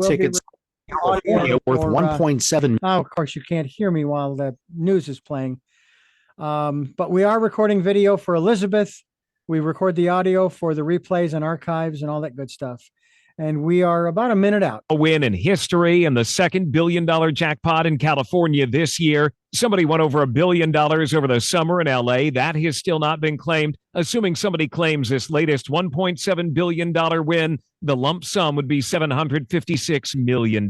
tickets California worth 1.7. Now, of course, you can't hear me while the news is playing. But we are recording video for Elizabeth. We record the audio for the replays and archives and all that good stuff. And we are about a minute out. A win in history and the second billion-dollar jackpot in California this year. Somebody won over $1 billion over the summer in LA. That has still not been claimed. Assuming somebody claims this latest $1.7 billion win, the lump sum would be $756 million.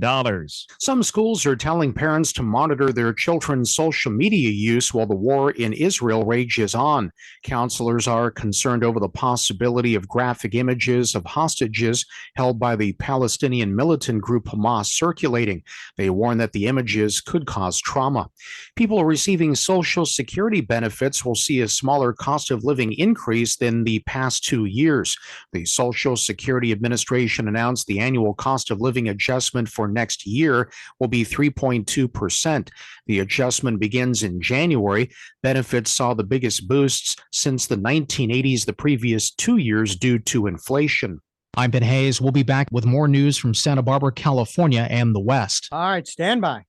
Some schools are telling parents to monitor their children's social media use while the war in Israel rages on. Counselors are concerned over the possibility of graphic images of hostages held by the Palestinian militant group Hamas circulating. They warn that the images could cause trauma. People receiving Social Security benefits will see a smaller cost of living increase than the past 2 years. The Social Security Administration announced the annual cost of living adjustment for next year will be 3.2%. The adjustment begins in January. Benefits saw the biggest boosts since the 1980s the previous 2 years due to inflation. I'm Ben Hayes. We'll be back with more news from Santa Barbara, California, and the West. All right, stand by.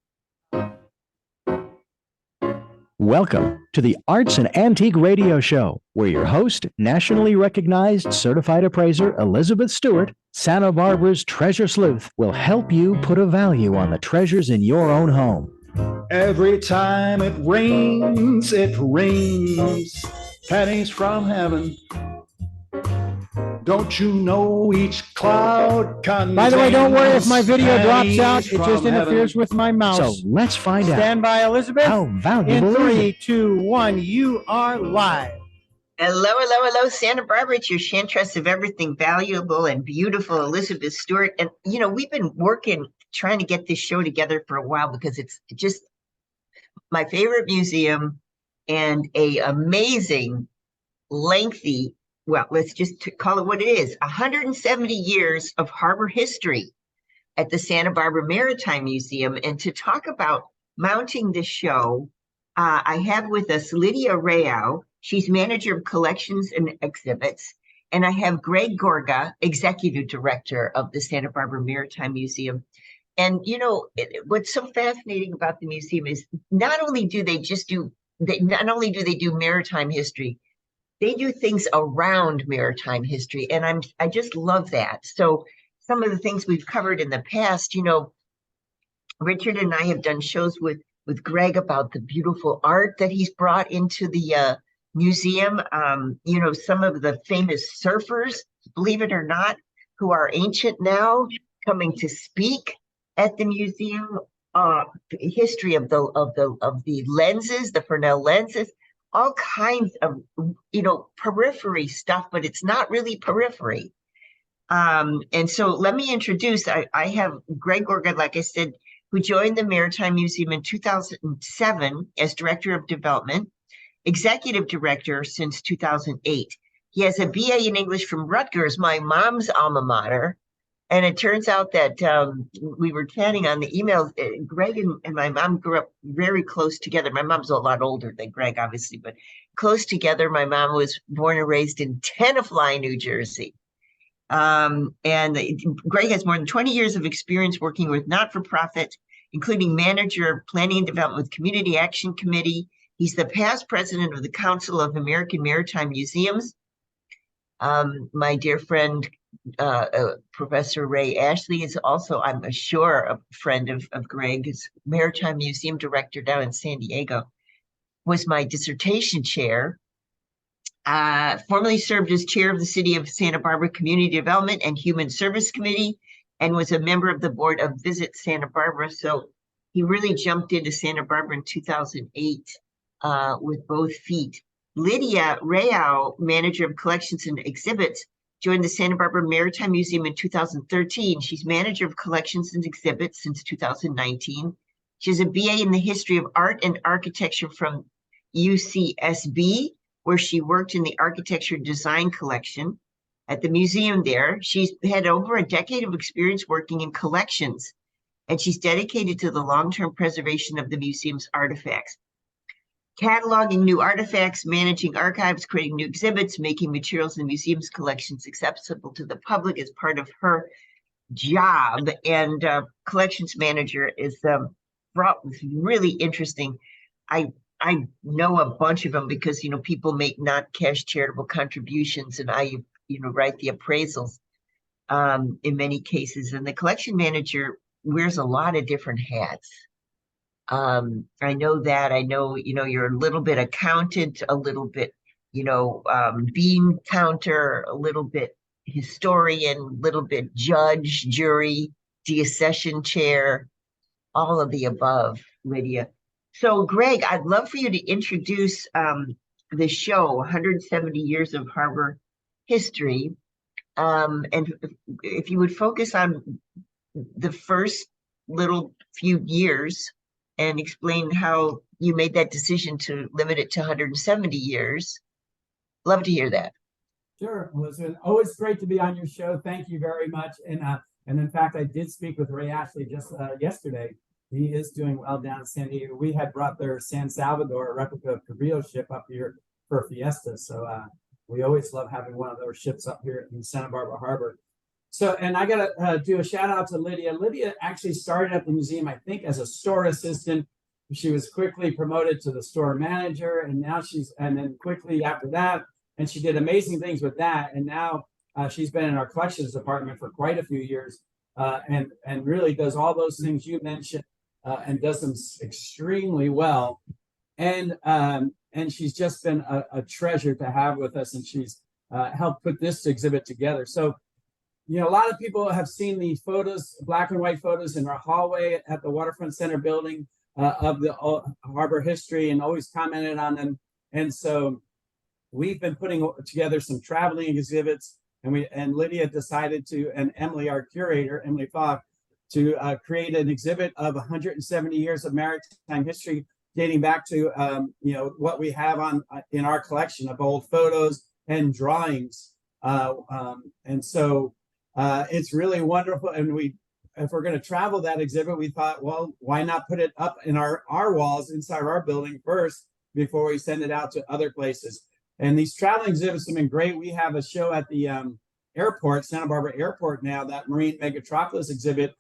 Welcome to the Arts and Antique Radio Show, where your host, nationally recognized certified appraiser Elizabeth Stewart, Santa Barbara's treasure sleuth, will help you put a value on the treasures in your own home. Every time it rains, pennies from heaven. Don't you know each cloud contains? By the way, don't worry if my video drops out. It just interferes with my mouse. So let's find out. Stand by, Elizabeth. How valuable In is 3, it? 2, 1, you are live. Hello, Santa Barbara. It's your chantress of everything valuable and beautiful, Elizabeth Stewart. And, we've been trying to get this show together for a while because it's just my favorite museum and a amazing, lengthy, well, let's just call it what it is, 170 years of harbor history at the Santa Barbara Maritime Museum. And to talk about mounting the show, I have with us Lydia Rao. She's manager of collections and exhibits. And I have Greg Gorga, executive director of the Santa Barbara Maritime Museum. And, what's so fascinating about the museum is not only do they do maritime history, they do things around maritime history, and I just love that. So some of the things we've covered in the past, Richard and I have done shows with Greg about the beautiful art that he's brought into the museum. Some of the famous surfers, believe it or not, who are ancient now, coming to speak at the museum. History of the lenses, the Fresnel lenses. All kinds of, periphery stuff, but it's not really periphery. And so let me introduce, I have Greg Gorga, like I said, who joined the Maritime Museum in 2007 as Director of Development, Executive Director since 2008. He has a BA in English from Rutgers, my mom's alma mater. And it turns out that we were chatting on the emails. Greg and my mom grew up very close together. My mom's a lot older than Greg, obviously, but close together. My mom was born and raised in Tenafly, New Jersey. And Greg has more than 20 years of experience working with not-for-profit, including manager of planning and development with Community Action Committee. He's the past president of the Council of American Maritime Museums. My dear friend, Professor Ray Ashley is also, I'm sure, a friend of Greg's, Maritime Museum Director down in San Diego, was my dissertation chair. Formerly served as chair of the City of Santa Barbara Community Development and Human Service Committee, and was a member of the board of Visit Santa Barbara. So he really jumped into Santa Barbara in 2008 with both feet. Lydia Rao, manager of collections and exhibits, joined the Santa Barbara Maritime Museum in 2013. She's manager of collections and exhibits since 2019. She has a BA in the history of art and architecture from UCSB, where she worked in the architecture design collection at the museum there. She's had over a decade of experience working in collections, and she's dedicated to the long-term preservation of the museum's artifacts. Cataloging new artifacts, managing archives, creating new exhibits, making materials in museums collections accessible to the public is part of her job, and collections manager is brought was really interesting. I know a bunch of them because people make non-cash charitable contributions, and I write the appraisals in many cases. And the collection manager wears a lot of different hats. I know that. I know you're a little bit accountant, a little bit bean counter, a little bit historian, a little bit judge, jury, deaccession chair, all of the above, Lydia. So, Greg, I'd love for you to introduce the show, 170 Years of Harbor History. And if you would focus on the first little few years and explain how you made that decision to limit it to 170 years. Love to hear that. Sure. Well, it's always great to be on your show. Thank you very much. And in fact, I did speak with Ray Ashley just yesterday. He is doing well down in San Diego. We had brought their San Salvador, a replica of Cabrillo ship up here for Fiesta. So we always love having one of those ships up here in Santa Barbara Harbor. So, and I got to do a shout out to Lydia. Lydia actually started at the museum, I think, as a store assistant. She was quickly promoted to the store manager, and now and then quickly after that, and she did amazing things with that. And now she's been in our collections department for quite a few years, and really does all those things you mentioned, and does them extremely well. And she's just been a treasure to have with us, and she's helped put this exhibit together. So, a lot of people have seen the photos, black and white photos in our hallway at the Waterfront Center building of the harbor history, and always commented on them. And so we've been putting together some traveling exhibits, and Lydia decided to, and Emily, our curator, Emily Falk, to create an exhibit of 170 years of maritime history, dating back to what we have in our collection of old photos and drawings. And so it's really wonderful. And if we're going to travel that exhibit, we thought, well, why not put it up in our walls inside our building first before we send it out to other places. And these traveling exhibits have been great. We have a show at the airport, Santa Barbara Airport now, that Marine Megatropolis exhibit.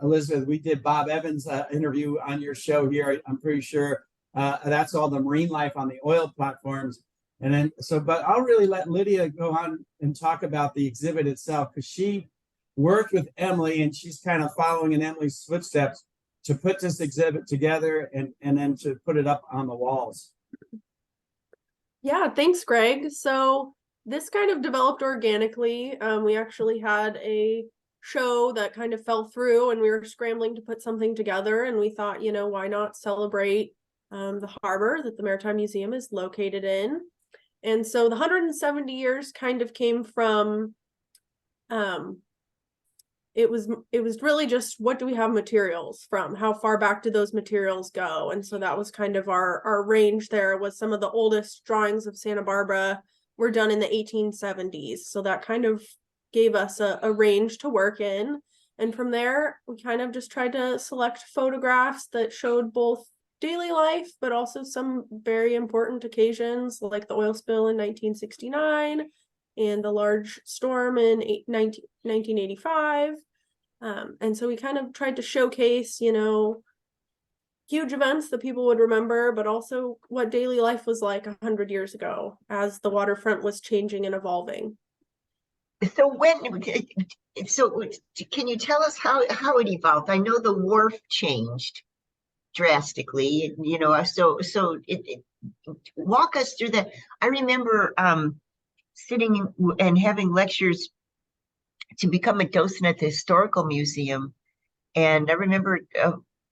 Elizabeth, we did Bob Evans' interview on your show here. I'm pretty sure that's all the marine life on the oil platforms. And then, but I'll really let Lydia go on and talk about the exhibit itself, because she worked with Emily, and she's kind of following in Emily's footsteps to put this exhibit together and then to put it up on the walls. Yeah, thanks, Greg. So this kind of developed organically. We actually had a show that kind of fell through, and we were scrambling to put something together, and we thought, why not celebrate the harbor that the Maritime Museum is located in. And so the 170 years kind of came from, it was really just, what do we have materials from? How far back do those materials go? And so that was kind of our range there. Was some of the oldest drawings of Santa Barbara were done in the 1870s. So that kind of gave us a range to work in. And from there, we kind of just tried to select photographs that showed both daily life, but also some very important occasions, like the oil spill in 1969 and the large storm in 1985. And so we kind of tried to showcase, huge events that people would remember, but also what daily life was like 100 years ago as the waterfront was changing and evolving. So can you tell us how it evolved? I know the wharf changed drastically, so it walk us through that. I remember sitting and having lectures to become a docent at the Historical Museum, and I remember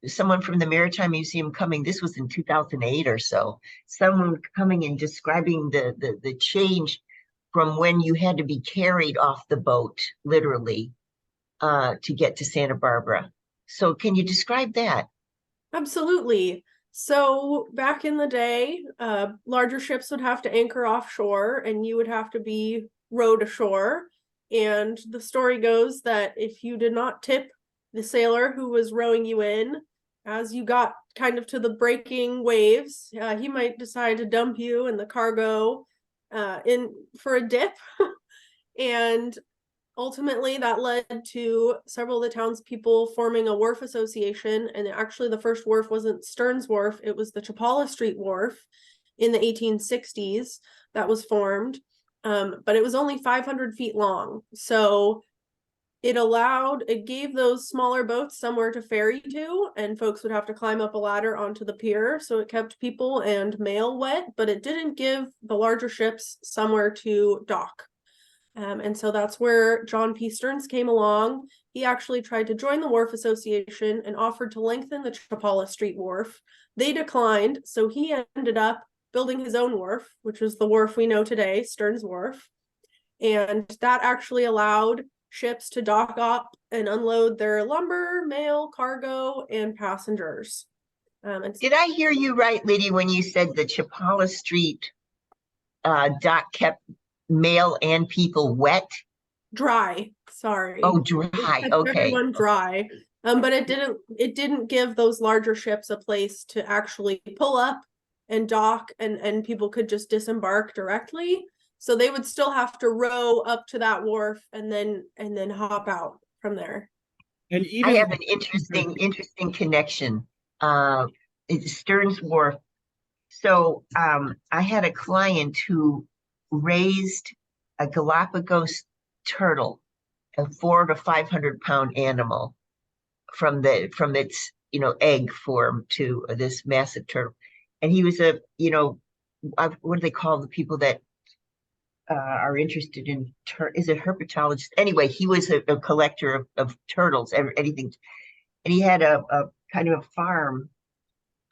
someone from the Maritime Museum coming. This was in 2008 or so. Someone coming and describing the change from when you had to be carried off the boat, literally, to get to Santa Barbara. So can you describe that? Absolutely. So back in the day, larger ships would have to anchor offshore, and you would have to be rowed ashore. And the story goes that if you did not tip the sailor who was rowing you in, as you got kind of to the breaking waves, he might decide to dump you and the cargo in for a dip. And ultimately that led to several of the townspeople forming a wharf association. And actually the first wharf wasn't Stearns Wharf, it was the Chapala Street Wharf in the 1860s that was formed. But it was only 500 feet long. So it gave those smaller boats somewhere to ferry to, and folks would have to climb up a ladder onto the pier. So it kept people and mail wet, but it didn't give the larger ships somewhere to dock. And so that's where John P. Stearns came along. He actually tried to join the Wharf Association and offered to lengthen the Chapala Street Wharf. They declined, so he ended up building his own wharf, which is the wharf we know today, Stearns Wharf. And that actually allowed ships to dock up and unload their lumber, mail, cargo, and passengers. Did I hear you right, Liddy, when you said the Chapala Street dock kept mail and people wet? Dry, sorry. Oh, dry. Okay. Everyone dry. But it didn't give those larger ships a place to actually pull up and dock, and people could just disembark directly. So they would still have to row up to that wharf and then hop out from there. And even I have an interesting connection. It's Stearns Wharf. So I had a client who raised a Galapagos turtle, a 400 to 500 pound animal, from its egg form to this massive turtle. And he was what do they call the people that are interested in is it herpetologist? Anyway, he was a collector of turtles, anything, and he had a kind of a farm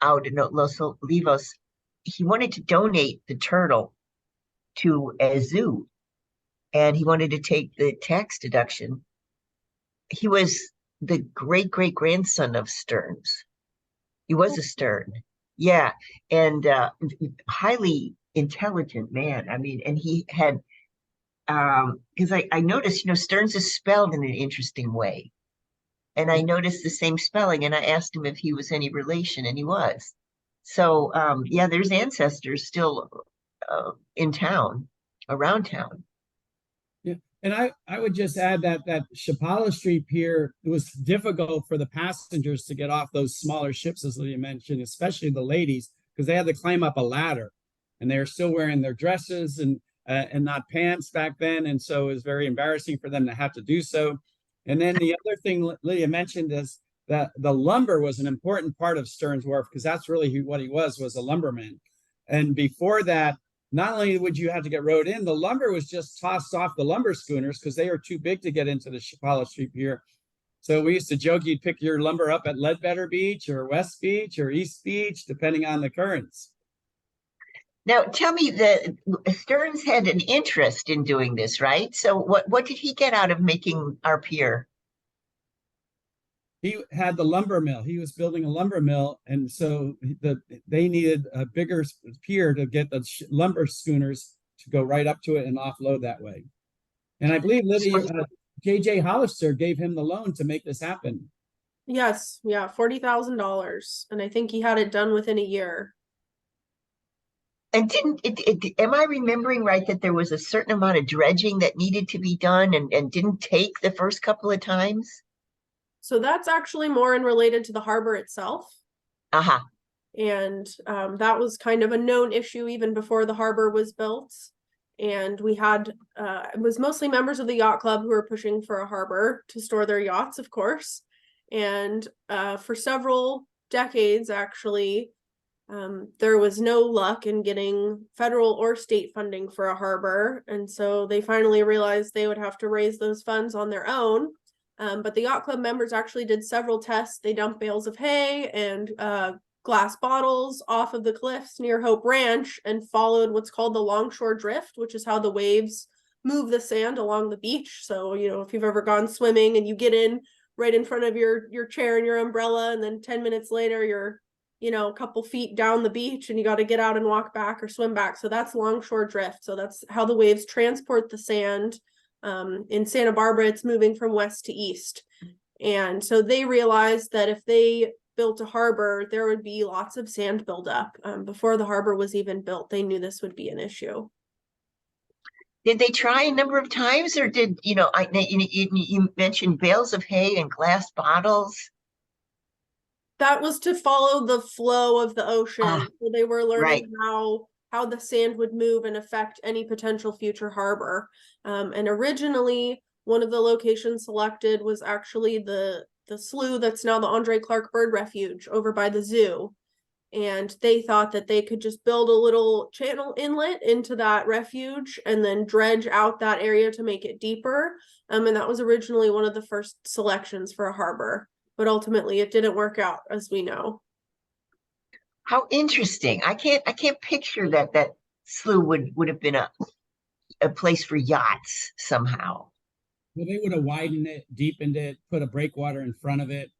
out in Los Olivos. He wanted to donate the turtle to a zoo, and he wanted to take the tax deduction. He was the great grandson of Stearns. He was a Stern, yeah, and highly intelligent man. I mean, and he had because I noticed, Stearns is spelled in an interesting way, and I noticed the same spelling, and I asked him if he was any relation, and he was. So yeah, there's ancestors still in town, around town. Yeah, and I would just add that Chapala Street Pier, it was difficult for the passengers to get off those smaller ships, as Lydia mentioned, especially the ladies, because they had to climb up a ladder, and they were still wearing their dresses and not pants back then, and so it was very embarrassing for them to have to do so. And then the other thing Lydia mentioned is that the lumber was an important part of Stearns Wharf, because that's really what he was a lumberman. And before that, not only would you have to get rowed in, the lumber was just tossed off the lumber schooners because they were too big to get into the Chapala Street Pier. So we used to joke you'd pick your lumber up at Ledbetter Beach or West Beach or East Beach, depending on the currents. Now, tell me, the Stearns had an interest in doing this, right? So what did he get out of making our pier? He had the lumber mill. He was building a lumber mill, and so they needed a bigger pier to get the lumber schooners to go right up to it and offload that way. And I believe J.J. Hollister gave him the loan to make this happen. Yes, yeah, $40,000, and I think he had it done within a year. And am I remembering right that there was a certain amount of dredging that needed to be done and didn't take the first couple of times? So that's actually more related to the harbor itself. Uh-huh. And that was kind of a known issue even before the harbor was built. And we had, it was mostly members of the yacht club who were pushing for a harbor to store their yachts, of course. And for several decades, actually, there was no luck in getting federal or state funding for a harbor. And so they finally realized they would have to raise those funds on their own. But the yacht club members actually did several tests. They dumped bales of hay and glass bottles off of the cliffs near Hope Ranch and followed what's called the longshore drift, which is how the waves move the sand along the beach. So, if you've ever gone swimming and you get in right in front of your chair and your umbrella, and then 10 minutes later, you're, a couple feet down the beach and you got to get out and walk back or swim back. So that's longshore drift. So that's how the waves transport the sand. In Santa Barbara, it's moving from west to east. And so they realized that if they built a harbor, there would be lots of sand buildup. Before the harbor was even built, they knew this would be an issue. Did they try a number of times, or did you mentioned bales of hay and glass bottles? That was to follow the flow of the ocean. So they were learning how the sand would move and affect any potential future harbor. And originally, one of the locations selected was actually the slough that's now the Andre Clark Bird Refuge over by the zoo. And they thought that they could just build a little channel inlet into that refuge and then dredge out that area to make it deeper. And that was originally one of the first selections for a harbor, but ultimately it didn't work out, as we know. How interesting. I can't picture that slough would have been a place for yachts somehow. Well, they would have widened it, deepened it, put a breakwater in front of it.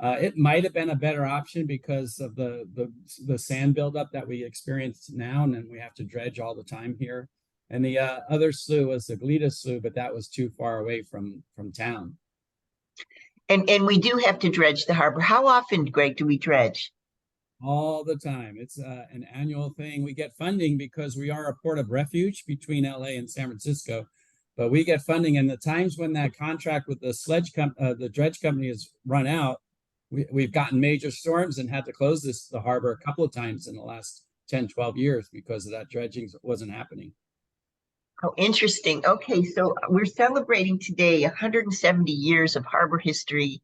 It might have been a better option because of the sand buildup that we experience now, and then we have to dredge all the time here. And the other slough was the Glida slough, but that was too far away from town. And we do have to dredge the harbor. How often, Greg, do we dredge? All the time. It's an annual thing. We get funding because we are a port of refuge between LA and San Francisco, but we get funding. And the times when that contract with the dredge company is run out, we've gotten major storms and had to close the harbor a couple of times in the last 10, 12 years because of that dredging wasn't happening. Oh, interesting. Okay, so we're celebrating today 170 years of harbor history.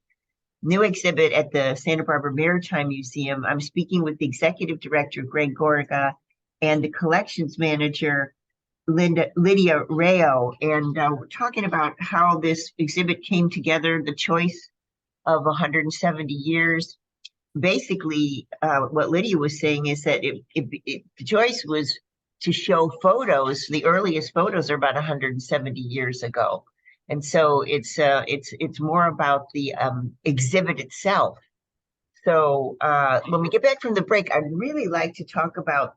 New exhibit at the Santa Barbara Maritime Museum. I'm speaking with the executive director, Greg Gorga, and the collections manager, Lydia Rayo. And we're talking about how this exhibit came together, the choice of 170 years. Basically, what Lydia was saying is that the choice was to show photos. The earliest photos are about 170 years ago. And so it's more about the exhibit itself. So when we get back from the break, I'd really like to talk about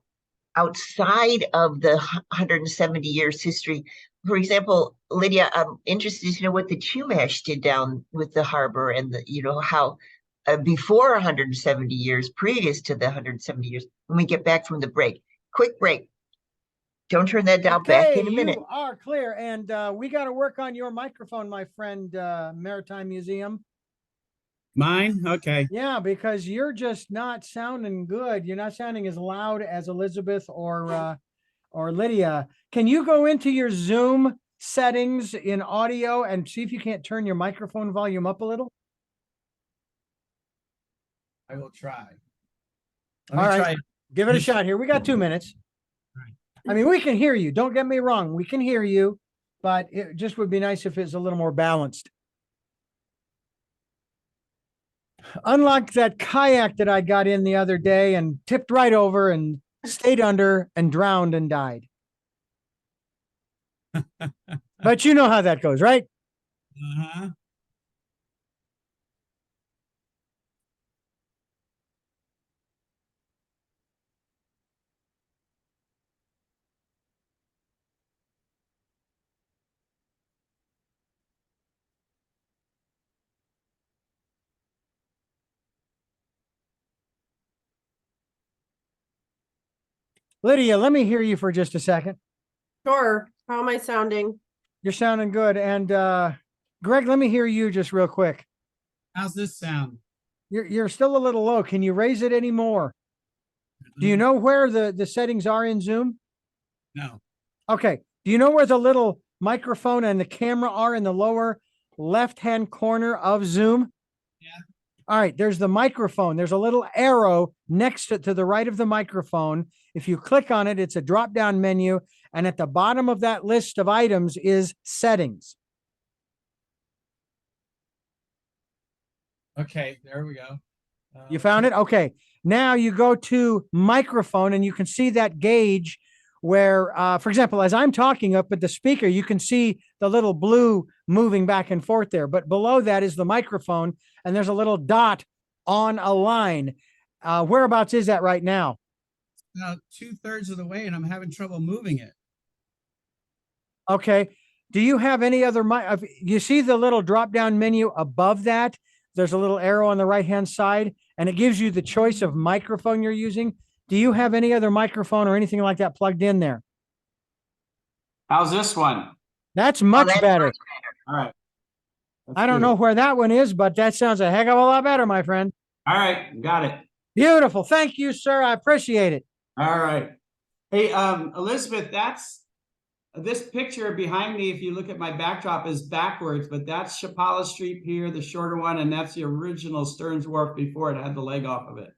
outside of the 170 years history. For example, Lydia, I'm interested to know what the Chumash did down with the harbor and how before 170 years, previous to the 170 years, when we get back from the break. Quick break. Don't turn that dial. Back in a minute. You are clear. And we got to work on your microphone, my friend, Maritime Museum. Mine? Okay. Yeah, because you're just not sounding good. You're not sounding as loud as Elizabeth or Lydia. Can you go into your Zoom settings in audio and see if you can't turn your microphone volume up a little? I will try. All right. Give it a shot here. We got 2 minutes. I mean, we can hear you. Don't get me wrong. We can hear you, but it just would be nice if it's a little more balanced. Unlike that kayak that I got in the other day and tipped right over and stayed under and drowned and died. But you know how that goes, right? Uh-huh. Lydia, let me hear you for just a second. Sure. How am I sounding? You're sounding good. And Greg, let me hear you just real quick. How's this sound? You're still a little low. Can you raise it any more? Do you know where the settings are in Zoom? No. Okay. Do you know where the little microphone and the camera are in the lower left-hand corner of Zoom? Yeah. All right. There's the microphone. There's a little arrow next to the right of the microphone. If you click on it, it's a drop-down menu. And at the bottom of that list of items is settings. Okay, there we go. You found it? Okay. Now you go to microphone and you can see that gauge where, for example, as I'm talking up at the speaker, you can see the little blue moving back and forth there. But below that is the microphone and there's a little dot on a line. Whereabouts is that right now? About 2/3 of the way and I'm having trouble moving it. Okay. Do you have any other you see the little drop down menu above that? There's a little arrow on the right-hand side and it gives you the choice of microphone you're using. Do you have any other microphone or anything like that plugged in there? How's this one? That's much that's better. much All right. I don't know where that one is, but that sounds a heck of a lot better, my friend. All right, got it. Beautiful. Thank you, sir. I appreciate it. All right. Hey, Elizabeth, that's this picture behind me. If you look at my backdrop, is backwards, but that's Chapala Street Pier, the shorter one, and that's the original Stearns Wharf before it had the leg off of it.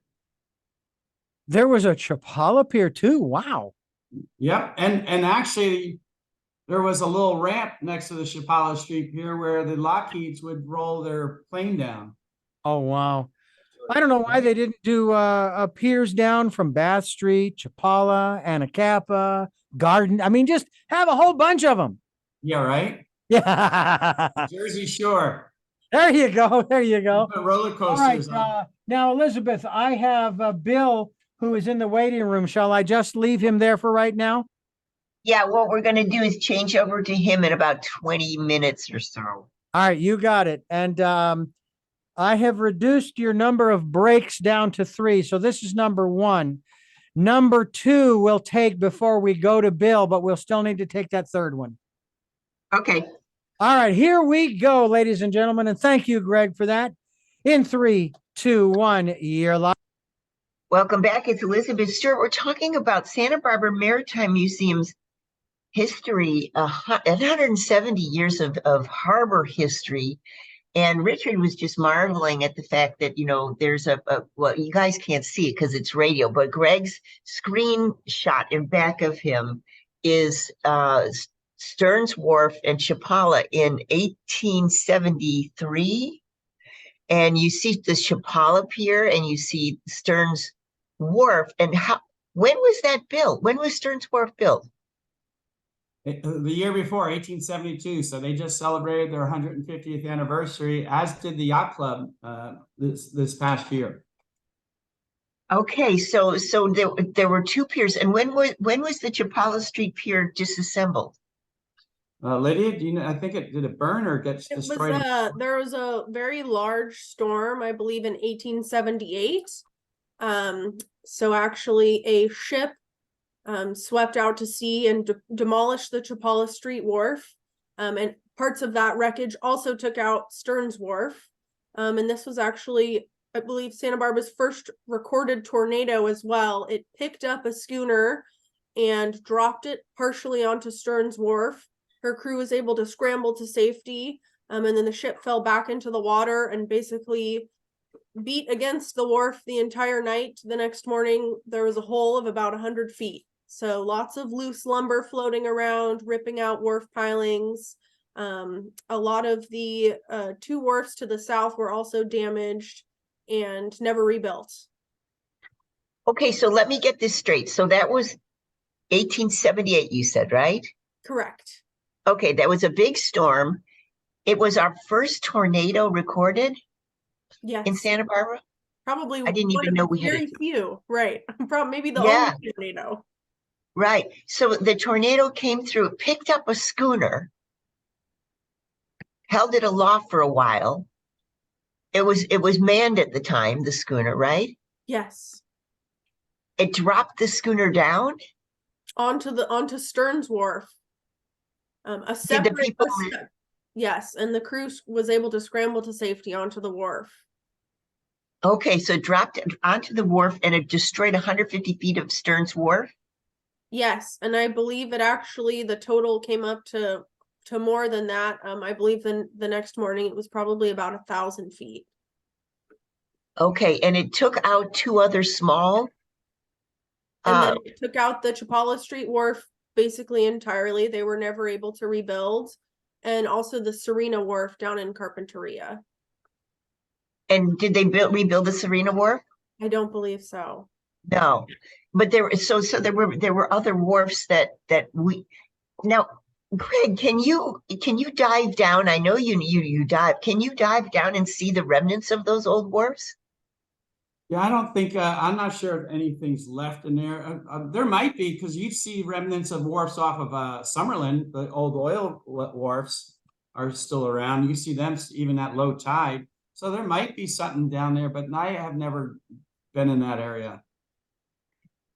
There was a Chapala Pier too. Wow. Yep, and actually, there was a little ramp next to the Chapala Street Pier where the Lockheeds would roll their plane down. Oh, wow. I don't know why they didn't do piers down from Bath Street, Chapala, Anacapa, Garden. I mean, just have a whole bunch of them. Yeah, right? Yeah. Jersey Shore. There you go. There you go. Put roller All right. coasters on. Now, Elizabeth, I have Bill who is in the waiting room. Shall I just leave him there for right now? Yeah, what we're going to do is change over to him in about 20 minutes or so. All right, you got it. And I have reduced your number of breaks down to 3. So this is number 1. Number 2 we'll take before we go to Bill, but we'll still need to take that third one. Okay. All right, here we go, ladies and gentlemen. And thank you, Greg, for that. In 3, 2, 1, you're live. Welcome back. It's Elizabeth Stewart. We're talking about Santa Barbara Maritime Museum's history, 170 years of harbor history. And Richard was just marveling at the fact that, you know, there's well, you guys can't see it because it's radio, but Greg's screenshot in back of him is Stearns Wharf and Chapala in 1873. And you see the Chapala Pier and you see Stearns Wharf. And when was that built? When was Stearns Wharf built? The year before, 1872. So they just celebrated their 150th anniversary, as did the yacht club this past year. Okay, so there were 2 piers, and when was the Chapala Street Pier disassembled? Lydia, do you know? I think did it burn or get destroyed? There was a very large storm, I believe, in 1878. So actually, a ship swept out to sea and demolished the Chapala Street Wharf. And parts of that wreckage also took out Stearns Wharf. And this was actually, I believe, Santa Barbara's first recorded tornado as well. It picked up a schooner and dropped it partially onto Stearns Wharf. Her crew was able to scramble to safety. And then the ship fell back into the water and basically beat against the wharf the entire night. The next morning, there was a hole of about 100 feet. So lots of loose lumber floating around, ripping out wharf pilings. A lot of the 2 wharfs to the south were also damaged and never rebuilt. Okay, so let me get this straight. So that was 1878, you said, right? Correct. Okay, that was a big storm. It was our first tornado recorded Yes. in Santa Barbara? Probably I didn't even know we had very few. Right. Probably maybe the Yeah. only tornado. Right. So the tornado came through, it picked up a schooner, held it aloft for a while. It was manned at the time, the schooner, right? Yes. It dropped the schooner down. Onto Stearns Wharf. A separate yes, and the crew was able to scramble to safety onto the wharf. Okay, so it dropped onto the wharf and it destroyed 150 feet of Stearns Wharf. Yes, and I believe it actually, the total came up to more than that. I believe the next morning it was probably about 1,000 feet. Okay, and it took out 2 other small. And then it took out the Chapala Street Wharf basically entirely. They were never able to rebuild. And also the Serena Wharf down in Carpinteria. And did they rebuild the Serena Wharf? I don't believe so. No, but there were other wharfs that we. Now, Greg, can you dive down? I know you dive. Can you dive down and see the remnants of those old wharfs? Yeah, I don't think, I'm not sure if anything's left in there. There might be, because you see remnants of wharfs off of Summerlin. The old oil wharfs are still around. You see them even at low tide. So there might be something down there, but I have never been in that area.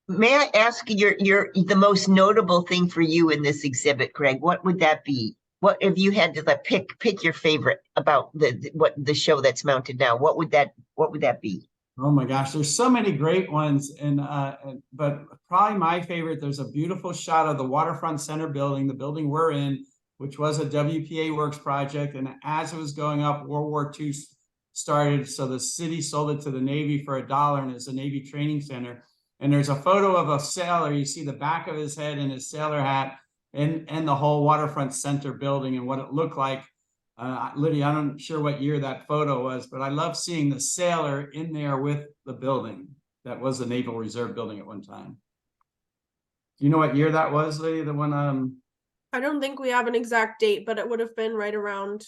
May I ask your the most notable thing for you in this exhibit, Greg? What would that be? What if you had to like, pick your favorite about what the show that's mounted now? What would that be? Oh my gosh, there's so many great ones, but probably my favorite. There's a beautiful shot of the Waterfront Center building, the building we're in, which was a WPA Works project. And as it was going up, World War II started, so the city sold it to the Navy for $1, and it's a Navy training center. And there's a photo of a sailor. You see the back of his head and his sailor hat, and the whole Waterfront Center building and what it looked like. Lydia, I'm not sure what year that photo was, but I love seeing the sailor in there with the building that was the Naval Reserve building at one time. Do you know what year that was, Lydia? The one I don't think we have an exact date, but it would have been right around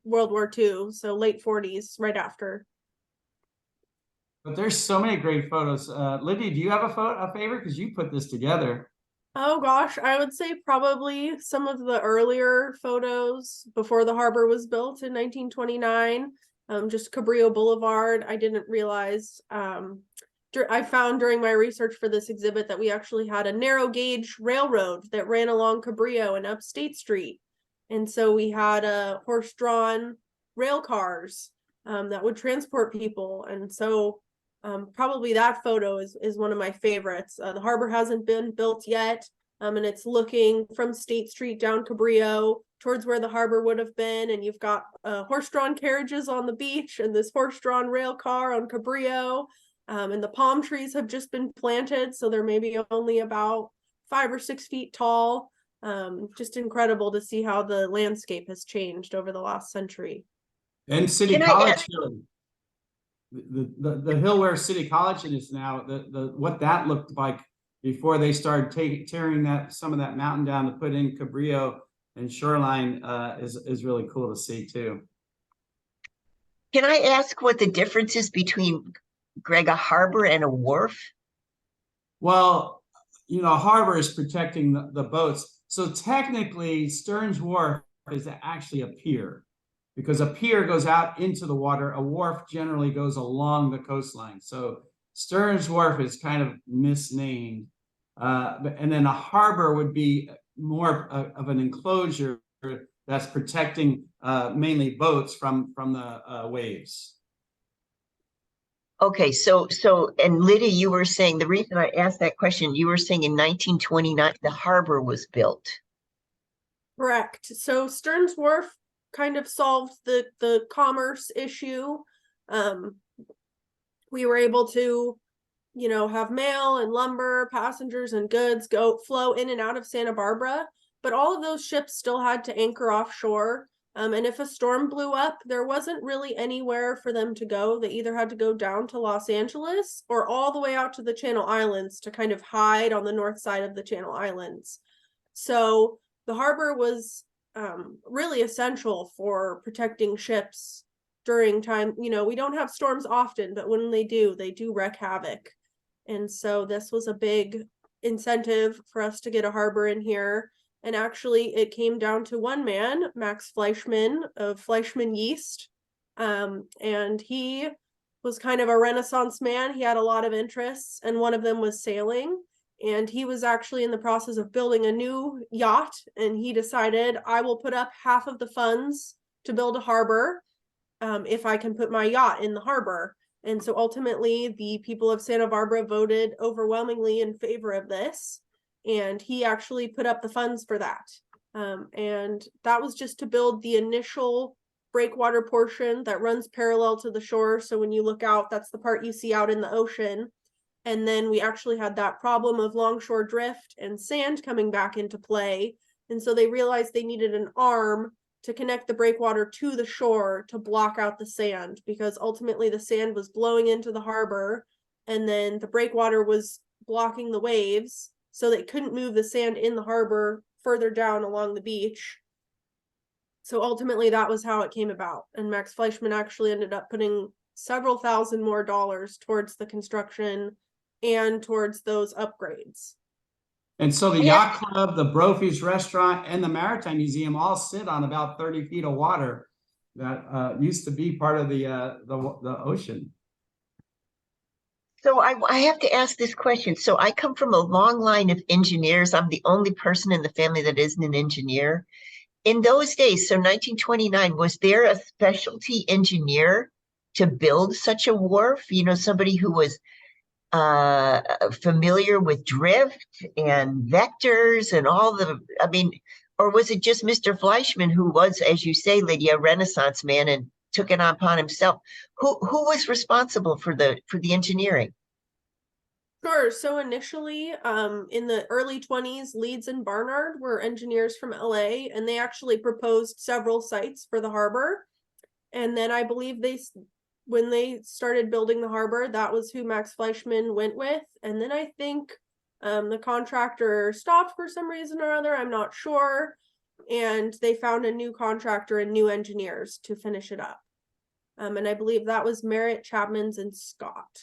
World War II, so late 40s, right after. But there's so many great photos. Lydia, do you have a favorite? Because you put this together. Oh gosh, I would say probably some of the earlier photos before the harbor was built in 1929. Just Cabrillo Boulevard. I didn't realize. I found during my research for this exhibit that we actually had a narrow gauge railroad that ran along Cabrillo and up State Street, and so we had horse-drawn rail cars that would transport people, and so. Probably that photo is one of my favorites. The harbor hasn't been built yet, and it's looking from State Street down Cabrillo towards where the harbor would have been, and you've got horse-drawn carriages on the beach and this horse-drawn rail car on Cabrillo, and the palm trees have just been planted, so they're maybe only about 5 or 6 feet tall. Just incredible to see how the landscape has changed over the last century. And City College Hill. The hill where City College is now, what that looked like before they started tearing some of that mountain down to put in Cabrillo and Shoreline is really cool to see too. Can I ask what the difference is between, Greg, a harbor and a wharf? Well, a harbor is protecting the boats. So technically, Stearns Wharf is actually a pier, because a pier goes out into the water. A wharf generally goes along the coastline. So Stearns Wharf is kind of misnamed. And then a harbor would be more of an enclosure that's protecting mainly boats from the waves. Okay, so and Lydia, you were saying, the reason I asked that question, you were saying in 1929 the harbor was built. Correct. So Stearns Wharf kind of solved the commerce issue. We were able to, have mail and lumber, passengers and goods flow in and out of Santa Barbara, but all of those ships still had to anchor offshore. And if a storm blew up, there wasn't really anywhere for them to go. They either had to go down to Los Angeles or all the way out to the Channel Islands to kind of hide on the north side of the Channel Islands. So the harbor was really essential for protecting ships during time. We don't have storms often, but when they do wreak havoc. And so this was a big incentive for us to get a harbor in here. And actually it came down to one man, Max Fleischmann of Fleischmann Yeast. And he was kind of a Renaissance man. He had a lot of interests, and one of them was sailing. And he was actually in the process of building a new yacht, and he decided, I will put up half of the funds to build a harbor if I can put my yacht in the harbor. And so ultimately, the people of Santa Barbara voted overwhelmingly in favor of this, and he actually put up the funds for that. And that was just to build the initial breakwater portion that runs parallel to the shore. So when you look out, that's the part you see out in the ocean. And then we actually had that problem of longshore drift and sand coming back into play. And so they realized they needed an arm to connect the breakwater to the shore to block out the sand, because ultimately the sand was blowing into the harbor, and then the breakwater was blocking the waves, so they couldn't move the sand in the harbor further down along the beach. So ultimately that was how it came about. And Max Fleischmann actually ended up putting several thousand more dollars towards the construction and towards those upgrades. And so the Yacht Club, the Brophy's Restaurant, and the Maritime Museum all sit on about 30 feet of water that used to be part of the ocean. So I have to ask this question. So I come from a long line of engineers. I'm the only person in the family that isn't an engineer. In those days, so 1929, was there a specialty engineer to build such a wharf? You know, somebody who was familiar with drift and vectors and all the, I mean, or was it just Mr. Fleischman, who was, as you say, Lydia, a Renaissance man and took it upon himself? Who was responsible for the engineering? Sure. So initially, in the early 20s, Leeds and Barnard were engineers from LA, and they actually proposed several sites for the harbor. And then I believe when they started building the harbor, that was who Max Fleischman went with. And then I think the contractor stopped for some reason or other. I'm not sure. And they found a new contractor and new engineers to finish it up. And I believe that was Merritt, Chapman's, and Scott.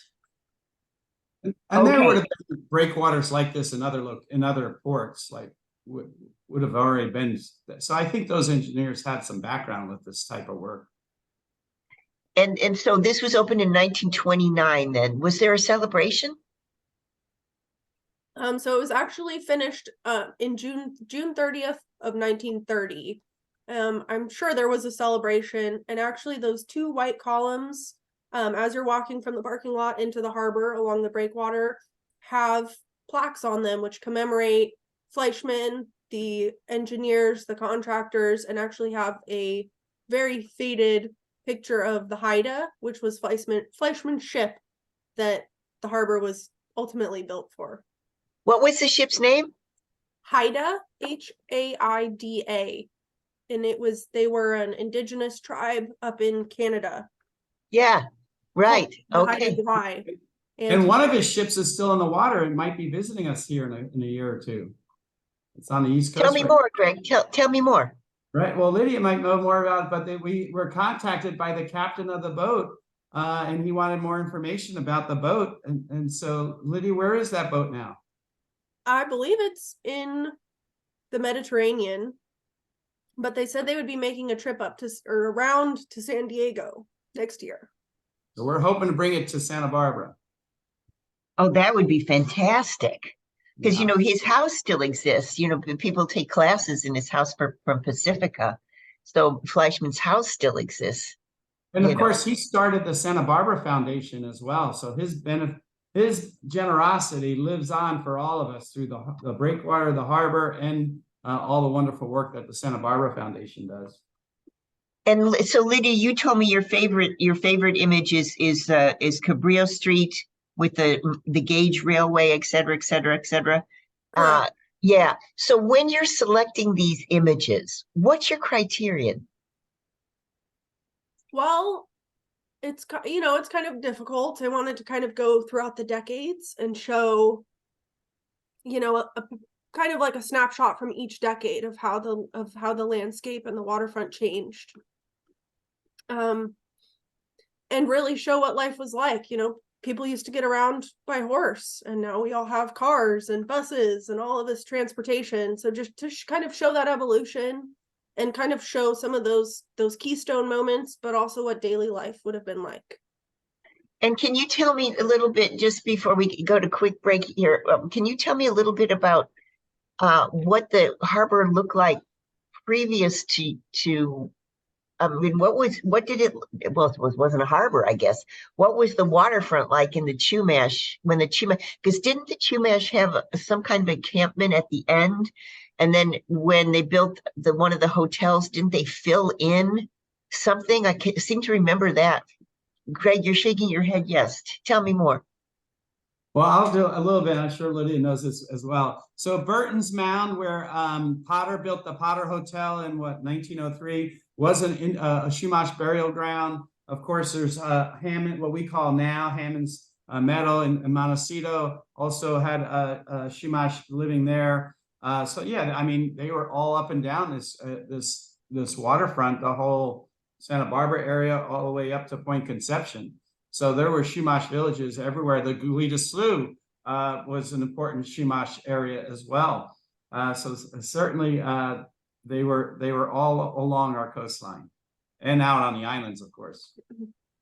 And there would have been breakwaters like this in other ports, like would have already been. So I think those engineers had some background with this type of work. And so this was opened in 1929 then. Was there a celebration? So it was actually finished in June 30th of 1930. I'm sure there was a celebration, and actually those two white columns, as you're walking from the parking lot into the harbor along the breakwater, have plaques on them which commemorate Fleischman, the engineers, the contractors, and actually have a very faded picture of the Haida, which was Fleischman's ship that the harbor was ultimately built for. What was the ship's name? Haida, Haida, and they were an indigenous tribe up in Canada. Yeah, right. The Okay. Haida Gwaii. And one of his ships is still in the water and might be visiting us here in a year or two. It's on the East Coast. Tell me more, Greg. Tell me more. Right. Well, Lydia might know more about it, but we were contacted by the captain of the boat, and he wanted more information about the boat. And so, Lydia, where is that boat now? I believe it's in the Mediterranean, but they said they would be making a trip up to or around to San Diego next year. So we're hoping to bring it to Santa Barbara. Oh, that would be fantastic. Because, you know, his house still exists. You know, people take classes in his house from Pacifica. So Fleischman's house still exists. And of course, he started the Santa Barbara Foundation as well. So his generosity lives on for all of us through the breakwater, the harbor, and all the wonderful work that the Santa Barbara Foundation does. And so, Lydia, you told me your favorite image is Cabrillo Street with the gauge railway, et cetera, et cetera, et cetera. Yeah. So when you're selecting these images, what's your criterion? Well, it's kind of difficult. I wanted to kind of go throughout the decades and show, a kind of like a snapshot from each decade of how the landscape and the waterfront changed. And really show what life was like. People used to get around by horse, and now we all have cars and buses and all of this transportation. So just to kind of show that evolution and kind of show some of those keystone moments, but also what daily life would have been like. And can you tell me a little bit, just before we go to quick break here, can you tell me a little bit about what the harbor looked like previous to I mean, it wasn't a harbor, I guess. What was the waterfront like in the Chumash because didn't the Chumash have some kind of encampment at the end? And then when they built one of the hotels, didn't they fill in something? I seem to remember that. Greg, you're shaking your head. Yes. Tell me more. Well, I'll do a little bit. I'm sure Lydia knows this as well. So Burton's Mound, where Potter built the Potter Hotel in 1903, was a Chumash burial ground. Of course, there's Hammond, what we call now Hammond's Meadow in Montecito, also had a Chumash living there. So yeah, I mean, they were all up and down this waterfront, the whole Santa Barbara area, all the way up to Point Conception. So there were Chumash villages everywhere. The Guida Slough was an important Chumash area as well. So certainly they were all along our coastline and out on the islands, of course.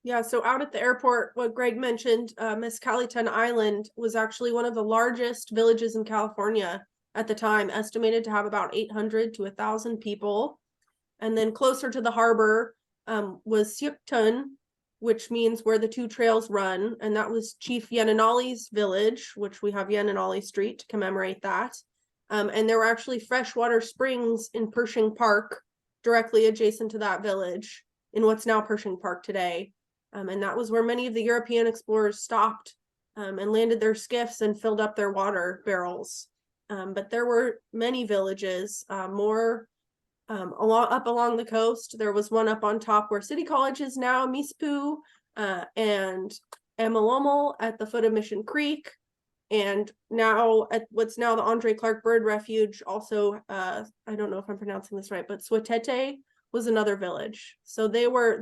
Yeah, so out at the airport, what Greg mentioned, Mescalitan Island was actually one of the largest villages in California at the time, estimated to have about 800 to 1,000 people. And then closer to the harbor was Siuktun, which means where the two trails run. And that was Chief Yenanali's village, which we have Yenanali Street to commemorate that. And there were actually freshwater springs in Pershing Park, directly adjacent to that village, in what's now Pershing Park today. And that was where many of the European explorers stopped and landed their skiffs and filled up their water barrels. But there were many villages, more along the coast. There was one up on top where City College is now, Mispu, and Amalomo at the foot of Mission Creek. And now at what's now the Andre Clark Bird Refuge, also, I don't know if I'm pronouncing this right, but Swatete was another village. So there were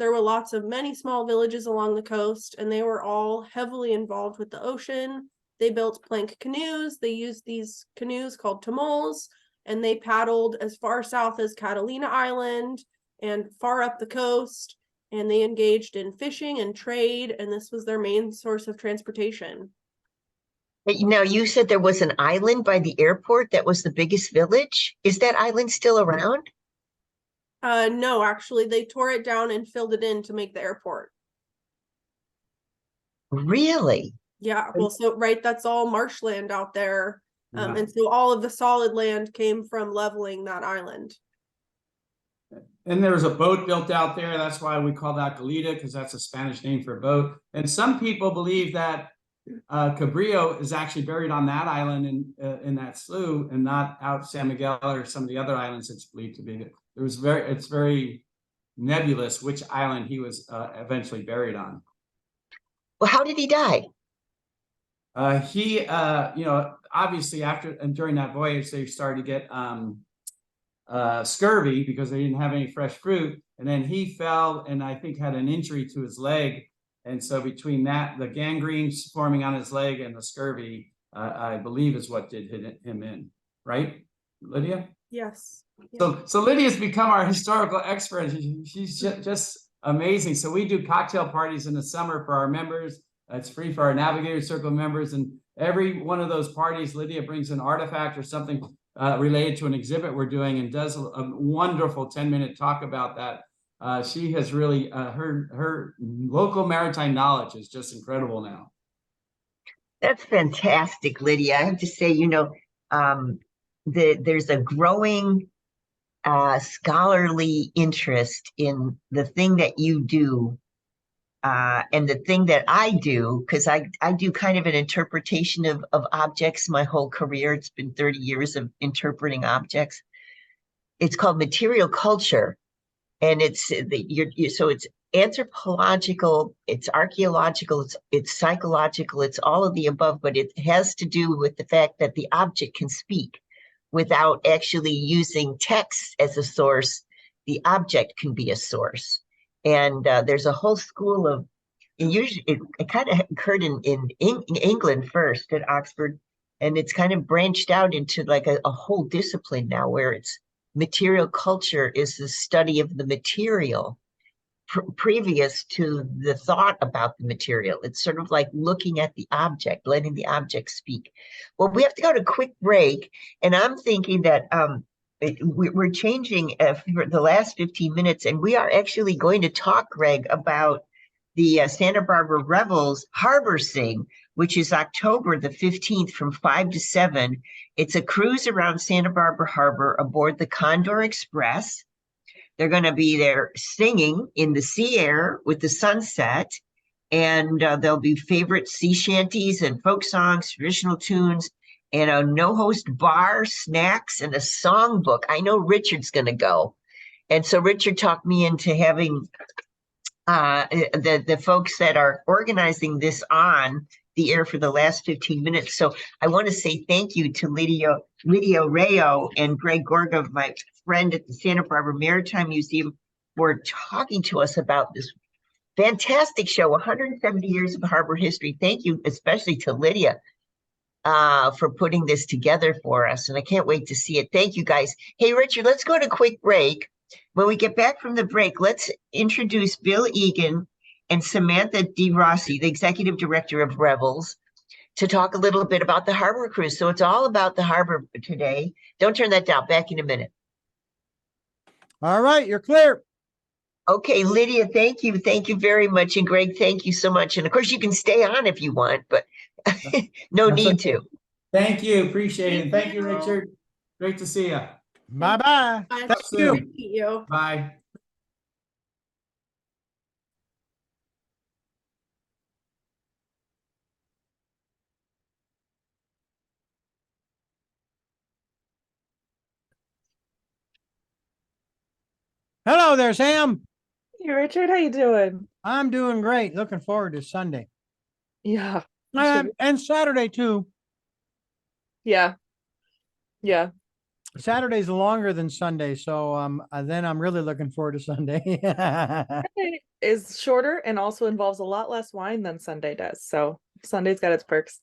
many small villages along the coast, and they were all heavily involved with the ocean. They built plank canoes. They used these canoes called tamols, and they paddled as far south as Catalina Island and far up the coast. And they engaged in fishing and trade, and this was their main source of transportation. Now, you said there was an island by the airport that was the biggest village. Is that island still around? No, actually, they tore it down and filled it in to make the airport. Really? Yeah, well, so right, that's all marshland out there. Yeah. And so all of the solid land came from leveling that island. And there was a boat built out there. That's why we call that Goleta, because that's a Spanish name for a boat. And some people believe that Cabrillo is actually buried on that island in that slough, and not out San Miguel or some of the other islands it's believed to be. It's very nebulous which island he was eventually buried on. Well, how did he die? He obviously after and during that voyage, they started to get scurvy because they didn't have any fresh fruit. And then he fell and I think had an injury to his leg. And so between that, the gangrene forming on his leg and the scurvy, I believe is what did hit him in. Right, Lydia? Yes. So Lydia's become our historical expert. She's just amazing. So we do cocktail parties in the summer for our members. It's free for our Navigator Circle members. And every one of those parties, Lydia brings an artifact or something related to an exhibit we're doing and does a wonderful 10-minute talk about that. She has really, her local maritime knowledge is just incredible now. That's fantastic, Lydia. I have to say, there's a growing scholarly interest in the thing that you do and the thing that I do, because I do kind of an interpretation of objects my whole career. It's been 30 years of interpreting objects. It's called material culture. And it's so it's anthropological, it's archaeological, it's psychological, it's all of the above, but it has to do with the fact that the object can speak without actually using text as a source. The object can be a source. And there's a whole school of, and usually it kind of occurred in England first at Oxford, and it's kind of branched out into like a whole discipline now where it's material culture is the study of the material previous to the thought about the material. It's sort of like looking at the object, letting the object speak. Well, we have to go to a quick break, and I'm thinking that we're changing for the last 15 minutes, and we are actually going to talk, Greg, about the Santa Barbara Revels Harbor Sing, which is October the 15th from 5 to 7. It's a cruise around Santa Barbara Harbor aboard the Condor Express. They're going to be there singing in the sea air with the sunset, and there'll be favorite sea shanties and folk songs, traditional tunes, and a no-host bar, snacks, and a songbook. I know Richard's going to go. And so Richard talked me into having the folks that are organizing this on the air for the last 15 minutes. So I want to say thank you to Lydia Rayo and Greg Gorga, my friend at the Santa Barbara Maritime Museum, for talking to us about this fantastic show, 170 years of harbor history. Thank you, especially to Lydia, for putting this together for us. And I can't wait to see it. Thank you, guys. Hey, Richard, let's go to a quick break. When we get back from the break, let's introduce Bill Egan and Samantha D. Rossi, the executive director of Revels, to talk a little bit about the harbor cruise. So it's all about the harbor today. Don't turn that down. Back in a minute. All right, you're clear. Okay, Lydia, thank you. Thank you very much. And Greg, thank you so much. And of course, you can stay on if you want, but no That's need okay. to. Thank you. Appreciate it. Thank you, Richard. Great to see you. Bye-bye. Bye. Thank soon. you. Great to meet you. Bye. Hello there, Sam. Hey Richard, how you doing? I'm doing great. Looking forward to Sunday. Yeah. you should be- And Saturday too. Yeah. Yeah. Saturday's longer than Sunday, so then I'm really looking forward to Sunday. Sunday is shorter and also involves a lot less wine than Sunday does. So Sunday's got its perks.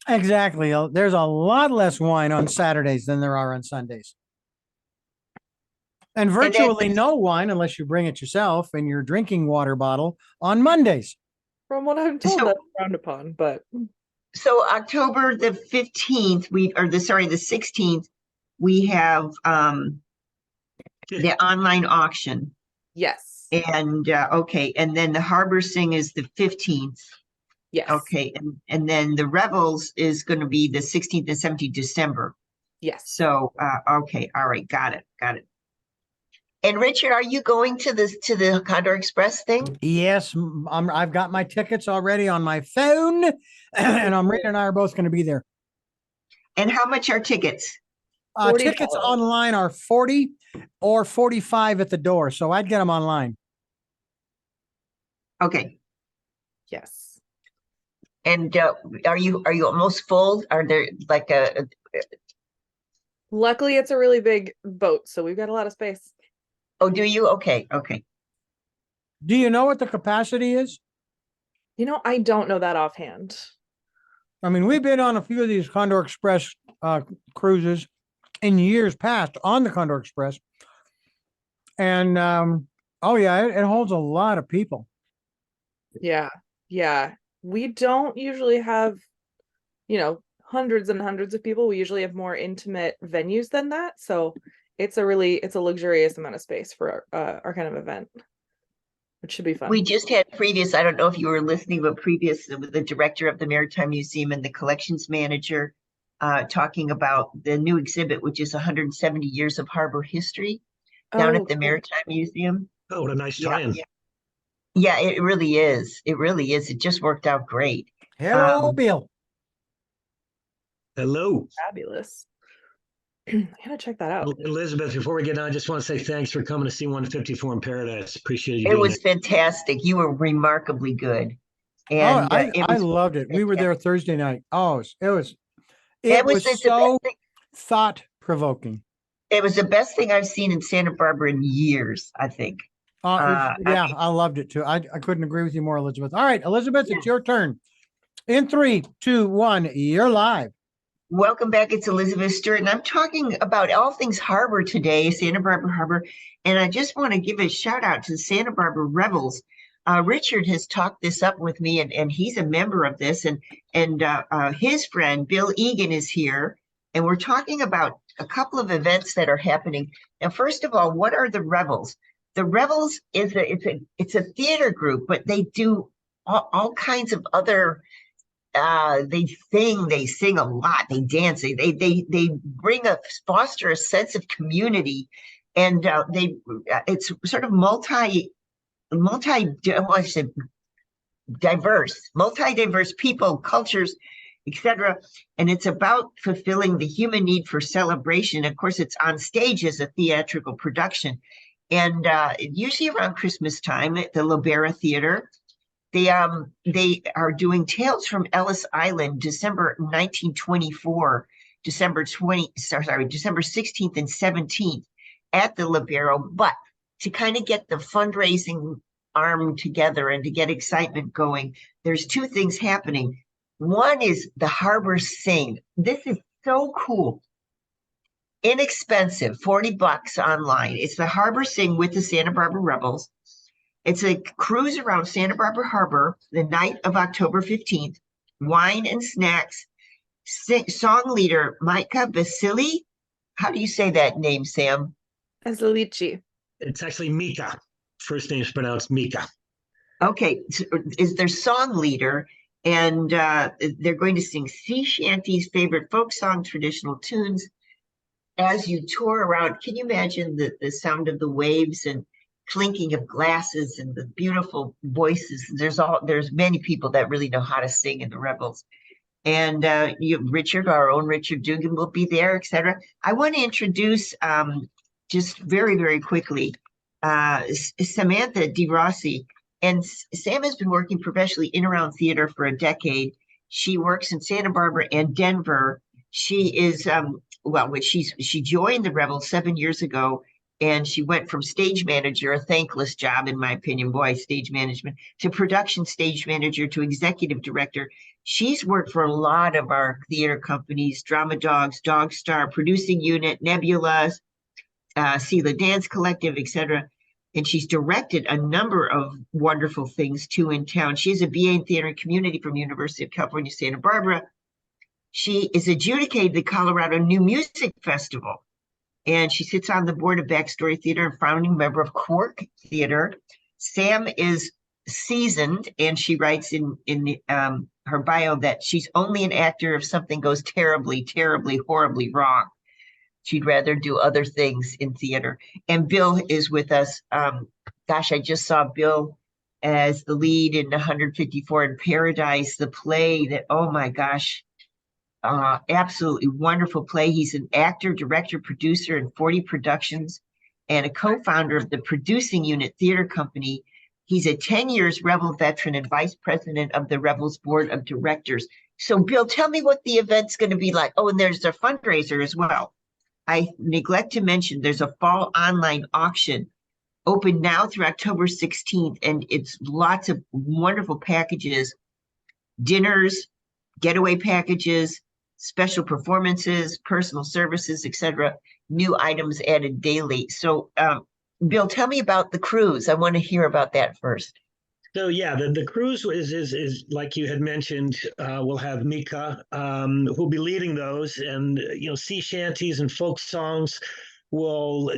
Exactly. There's a lot less wine on Saturdays than there are on Sundays. And virtually no wine unless you bring it yourself in your drinking water bottle on Mondays. From what I'm told, So- that's frowned upon, but So October the 15th, the 16th, we have the online auction. yes. And okay, and then the Harbor Sing is the 15th. Yes. Okay, and then the Revels is going to be the 16th and 17th December. Yes. So okay, all right, got it. And Richard, are you going to the Condor Express thing? Yes, I've got my tickets already on my phone, and Rita and I are both going to be there. And how much are tickets? Tickets $40. online are 40 or 45 at the door, so I'd get them online. Okay. Yes. And are you almost full? Are there like a Luckily, it's a really big boat, so we've got a lot of space. oh, do you? Okay. Do you know what the capacity is? I don't know that offhand. I mean, we've been on a few of these Condor Express cruises in years past on the Condor Express. And oh yeah, it holds a lot of people. Yeah. Yeah. We don't usually have, hundreds and hundreds of people. We usually have more intimate venues than that. So it's a luxurious amount of space for our kind of event, which should be fun. We just had I don't know if you were listening, but the director of the Maritime Museum and the collections manager talking about the new exhibit, which is 170 years of harbor history down at the Maritime Museum. Oh, what a nice tie-in. Yeah, it really is. It really is. It just worked out great. Hello, Bill. Hello. Fabulous. I gotta check that out. Elizabeth, before we get on, I just want to say thanks for coming to see 154 in Paradise. Appreciate you It doing was fantastic. You were remarkably good. And I loved it. We were there Thursday night. Oh, it was the so best thing. thought-provoking. It was the best thing I've seen in Santa Barbara in years, I think. I loved it too. I couldn't agree with you more, Elizabeth. All right, Elizabeth, it's your turn. In 3, 2, 1, you're live. Welcome back. It's Elizabeth Stewart, and I'm talking about all things harbor today, Santa Barbara Harbor. And I just want to give a shout out to Santa Barbara Revels. Richard has talked this up with me, and he's a member of this, and his friend Bill Egan is here, and we're talking about a couple of events that are happening. Now, first of all, what are the Revels? The Revels is a theater group, but they do all kinds of other. They sing a lot, they dance, they foster a sense of community, and it's sort of multi-diverse people, cultures, etc. And it's about fulfilling the human need for celebration. Of course, it's on stage as a theatrical production, and usually around Christmas time at the Libera Theater. They are doing Tales from Ellis Island, December 1924, December 16th and 17th at the Libero. But to kind of get the fundraising arm together and to get excitement going, there's two things happening. One is the Harbor Sing. This is so cool. Inexpensive, $40 online. It's the Harbor Sing with the Santa Barbara Rebels. It's a cruise around Santa Barbara Harbor the night of October 15th. Wine and snacks. Song leader Micah Vasily. How do you say that name, Sam? Azalici. It's actually Mika. First name's pronounced Mika. Okay, is their song leader, and they're going to sing sea shanties, favorite folk song, traditional tunes. As you tour around, can you imagine the sound of the waves and clinking of glasses and the beautiful voices? There's many people that really know how to sing in the Revels. And Richard, our own Richard Dugan, will be there, etc. I want to introduce just very, very quickly Samantha DeRossi. And Sam has been working professionally in around theater for a decade. She works in Santa Barbara and Denver. She is she joined the Revels 7 years ago, and she went from stage manager, a thankless job in my opinion, boy, stage management, to production stage manager to executive director. She's worked for a lot of our theater companies, Drama Dogs, Dog Star, Producing Unit, Nebula, Sela Dance Collective, etc. And she's directed a number of wonderful things too in town. She has a BA in Theater and Community from University of California, Santa Barbara. She is adjudicated the Colorado New Music Festival, and she sits on the board of Backstory Theater and founding member of Quark Theater. Sam is seasoned, and she writes in her bio that she's only an actor if something goes terribly, terribly, horribly wrong. She'd rather do other things in theater. And Bill is with us. Gosh, I just saw Bill as the lead in 154 in Paradise, the play that, oh my gosh, absolutely wonderful play. He's an actor, director, producer in 40 productions and a co-founder of the Producing Unit Theater Company. He's a 10 years Revel veteran and vice president of the Revels Board of Directors. So Bill, tell me what the event's going to be like. Oh, and there's a fundraiser as well. I neglect to mention there's a fall online auction open now through October 16th, and it's lots of wonderful packages, dinners, getaway packages, special performances, personal services, etc. New items added daily. So, Bill, tell me about the cruise. I want to hear about that first. So yeah, the cruise is like you had mentioned. We'll have Mika who'll be leading those, and sea shanties and folk songs. Will